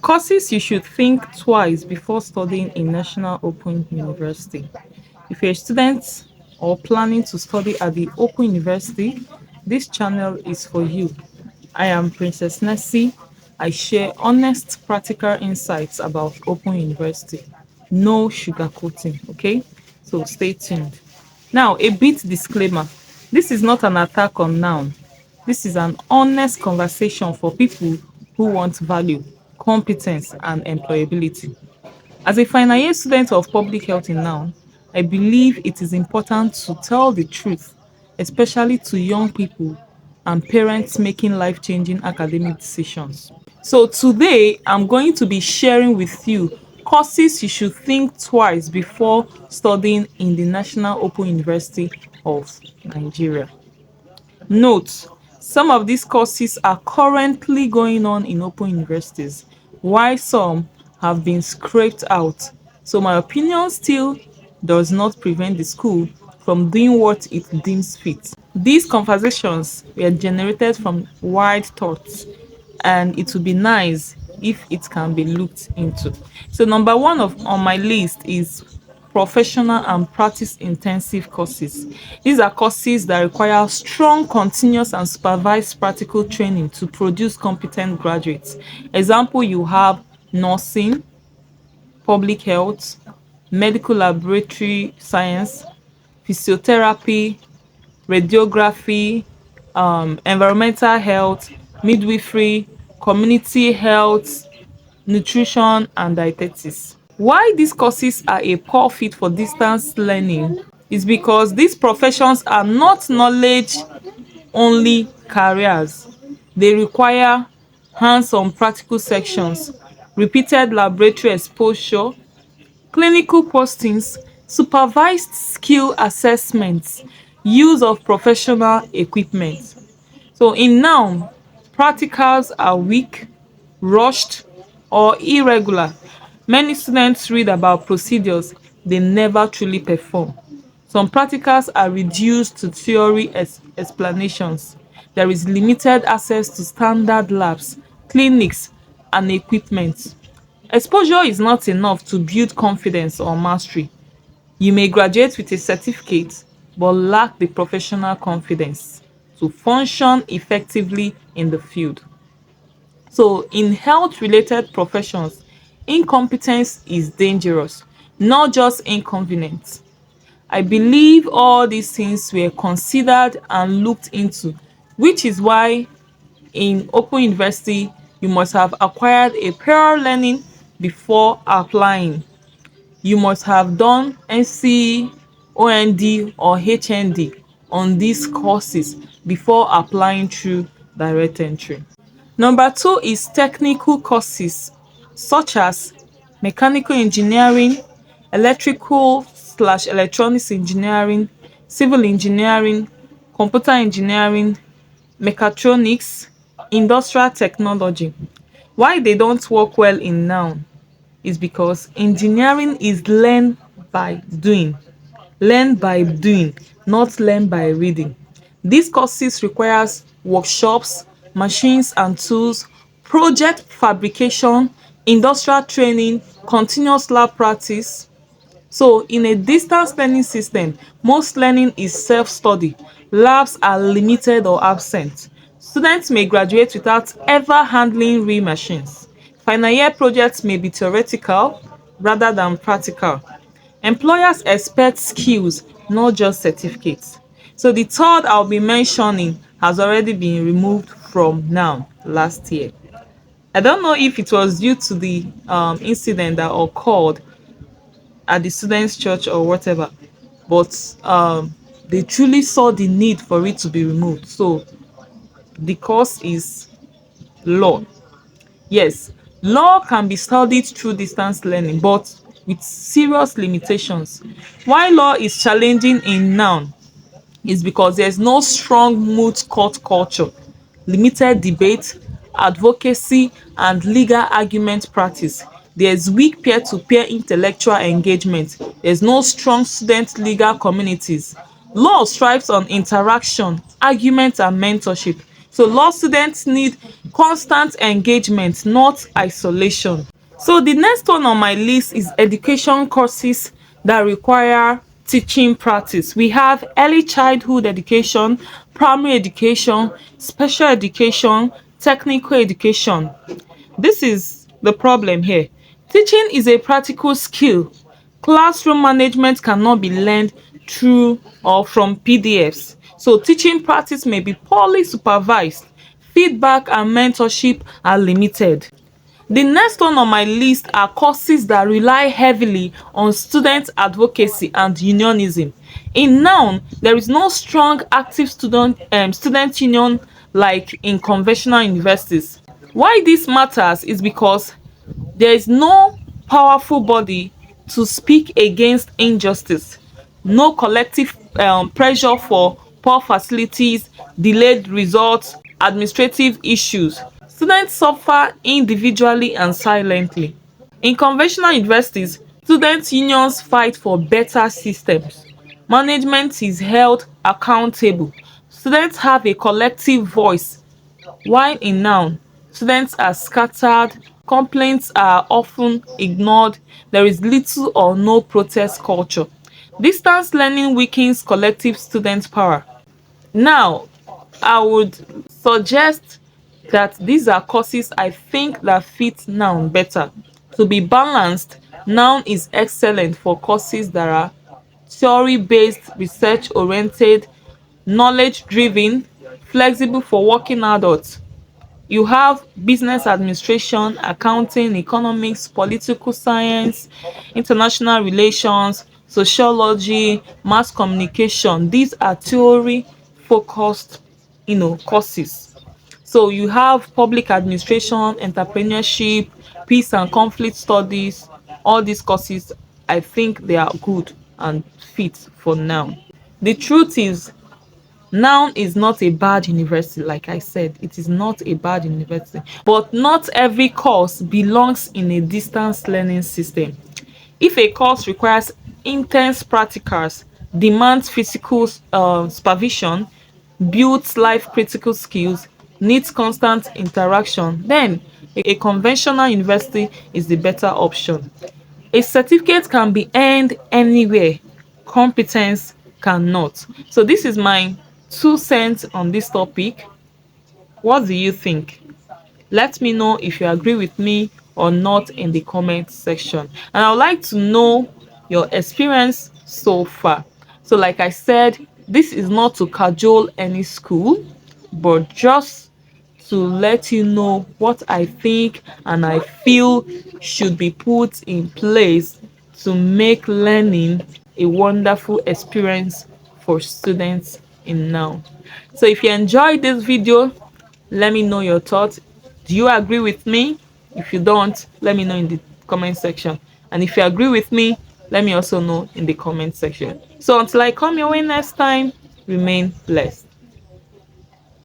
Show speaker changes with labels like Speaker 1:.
Speaker 1: Courses you should think twice before studying in National Open University. If you're a student or planning to study at the Open University, this channel is for you. I am Princess Nessie. I share honest, practical insights about Open University. No sugarcoating, okay? So stay tuned. Now, a bit disclaimer. This is not an attack on noun. This is an honest conversation for people who want value, competence, and employability. As a final year student of public health in noun, I believe it is important to tell the truth, especially to young people and parents making life-changing academic decisions. So today, I'm going to be sharing with you courses you should think twice before studying in the National Open University of Nigeria. Note, some of these courses are currently going on in open universities, while some have been scraped out. So my opinion still does not prevent the school from doing what it deems fit. These conversations were generated from wide thoughts, and it would be nice if it can be looked into. So number one on my list is professional and practice intensive courses. These are courses that require strong, continuous and supervised practical training to produce competent graduates. Example, you have nursing, public health, medical laboratory science, physiotherapy, radiography, environmental health, midwifery, community health, nutrition and dietetics. Why these courses are a poor fit for distance learning is because these professions are not knowledge only careers. They require hands-on practical sections, repeated laboratory exposure, clinical postings, supervised skill assessments, use of professional equipment. So in noun, practicals are weak, rushed or irregular. Many students read about procedures they never truly perform. Some practicals are reduced to theory explanations. There is limited access to standard labs, clinics and equipment. Exposure is not enough to build confidence or mastery. You may graduate with a certificate but lack the professional confidence to function effectively in the field. So in health related professions, incompetence is dangerous, not just inconvenient. I believe all these things were considered and looked into, which is why in open university you must have acquired a prior learning before applying. You must have done NC, OND or HND on these courses before applying through direct entry. Number two is technical courses such as mechanical engineering, electrical/electronics engineering, civil engineering, computer engineering, mechatronics, industrial technology. Why they don't work well in noun is because engineering is learned by doing, not learned by reading. These courses requires workshops, machines and tools, project fabrication, industrial training, continuous lab practice. So in a distance learning system, most learning is self-study. Labs are limited or absent. Students may graduate without ever handling real machines. Final year projects may be theoretical rather than practical. Employers expect skills, not just certificates. So the third I'll be mentioning has already been removed from now last year. I don't know if it was due to the incident that occurred at the students' church or whatever, but they truly saw the need for it to be removed. So the course is law. Yes, law can be studied through distance learning, but with serious limitations. Why law is challenging in noun is because there's no strong moot court culture, limited debate, advocacy and legal argument practice. There's weak peer-to-peer intellectual engagement. There's no strong student legal communities. Law strives on interaction, argument and mentorship. So law students need constant engagement, not isolation. So the next one on my list is education courses that require teaching practice. We have early childhood education, primary education, special education, technical education. This is the problem here. Teaching is a practical skill. Classroom management cannot be learned through or from PDFs. So teaching practice may be poorly supervised. Feedback and mentorship are limited. The next one on my list are courses that rely heavily on student advocacy and unionism. In NOUN, there is no strong active student union like in conventional universities. Why this matters is because there is no powerful body to speak against injustice, no collective pressure for poor facilities, delayed results, administrative issues. Students suffer individually and silently. In conventional universities, student unions fight for better systems. Management is held accountable. Students have a collective voice, while in noun, students are scattered, complaints are often ignored, there is little or no protest culture. Distance learning weakens collective student power. Now, I would suggest that these are courses I think that fit noun better. To be balanced, noun is excellent for courses that are theory-based, research-oriented, knowledge-driven, flexible for working adults. You have business administration, accounting, economics, political science, international relations, sociology, mass communication. These are theory focused, courses. So you have public administration, entrepreneurship, peace and conflict studies. All these courses, I think they are good and fit for now. The truth is, noun is not a bad university. Like I said, it is not a bad university, but not every course belongs in a distance learning system. If a course requires intense practicals, demands physical supervision, builds life critical skills, needs constant interaction, then a conventional university is the better option. A certificate can be earned anywhere, competence cannot. So this is my 2 cents on this topic. What do you think? Let me know if you agree with me or not in the comment section. And I would like to know your experience so far. So like I said, this is not to cajole any school, but just to let you know what I think and I feel should be put in place to make learning a wonderful experience for students in now. So if you enjoyed this video, let me know your thoughts. Do you agree with me? If you don't, let me know in the comment section. And if you agree with me, let me also know in the comment section. So until I come your way next time, remain blessed.